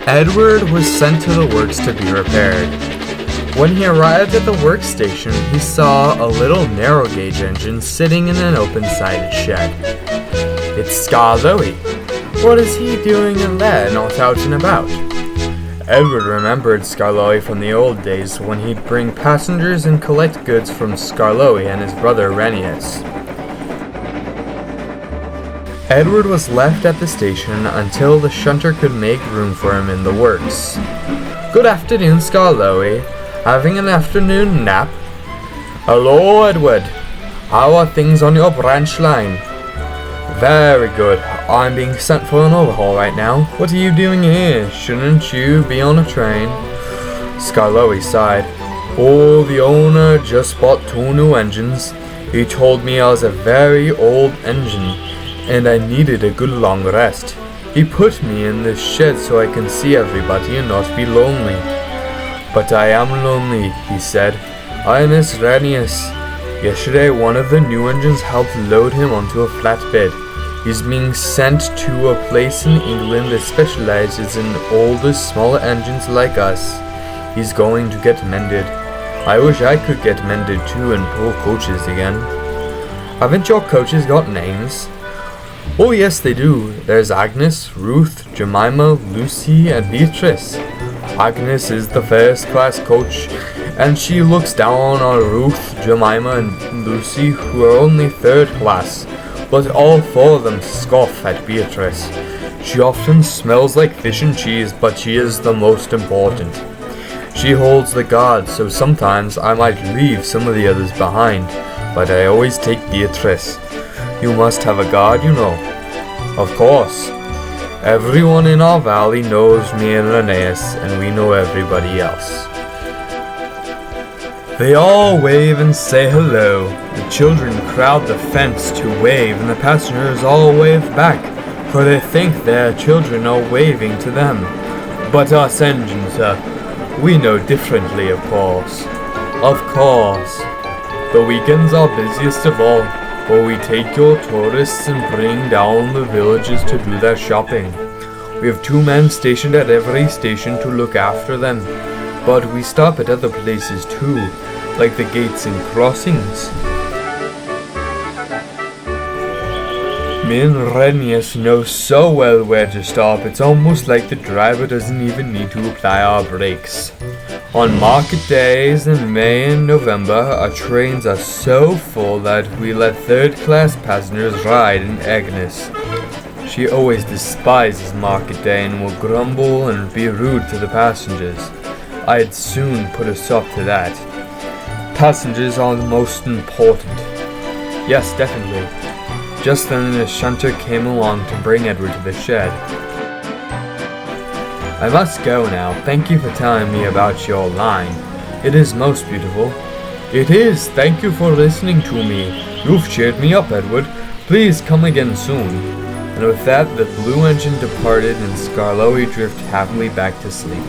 Edward was sent to the works to be repaired. When he arrived at the workstation, he saw a little narrow-gauge engine sitting in an open-sided shed. "It's Skarloey. What is he doing in there, not out and about?" Edward remembered Skarloey from the old days when he'd bring passengers and collect goods from Skarloey and his brother Renius. Edward was left at the station until the shunter could make room for him in the works. "Good afternoon, Skarloey. Having an afternoon nap?" "Hello, Edward. How are things on your branch line?" "Very good. I'm being sent for an overhaul right now. What are you doing here? Shouldn't you be on a train?" Skarloey sighed. "Oh, the owner just bought 2 new engines. He told me I was a very old engine, and I needed a good long rest. He put me in this shed so I can see everybody and not be lonely." "But I am lonely," he said. "I miss Renius. Yesterday one of the new engines helped load him onto a flatbed. He's being sent to a place in England that specializes in older, smaller engines like us. He's going to get mended. I wish I could get mended too and pull coaches again." "Haven't your coaches got names?" "Oh yes, they do. There's Agnes, Ruth, Jemima, Lucy, and Beatrice. Agnes is the first-class coach, and she looks down on Ruth, Jemima, and Lucy, who are only third class. But all 4 of them scoff at Beatrice. She often smells like fish and cheese, but she is the most important. She holds the guard, so sometimes I might leave some of the others behind, but I always take Beatrice. You must have a guard, you know." "Of course. Everyone in our valley knows me and Linnaeus, and we know everybody else." They all wave and say hello. The children crowd the fence to wave, and the passengers all wave back, for they think their children are waving to them. But us engines, we know differently, of course. Of course. The weekends are busiest of all, for we take your tourists and bring down the villages to do their shopping. We have 2 men stationed at every station to look after them, but we stop at other places too, like the gates and crossings. Me and Renius know so well where to stop, it's almost like the driver doesn't even need to apply our brakes. On market days in May and November, our trains are so full that we let third-class passengers ride in Agnes. She always despises market day and will grumble and be rude to the passengers. I'd soon put a stop to that. Passengers are the most important. Yes, definitely. Just then the shunter came along to bring Edward to the shed. "I must go now. Thank you for telling me about your line. It is most beautiful." "It is. Thank you for listening to me. You've cheered me up, Edward. Please come again soon." And with that, the blue engine departed and Skarloey drifted happily back to sleep.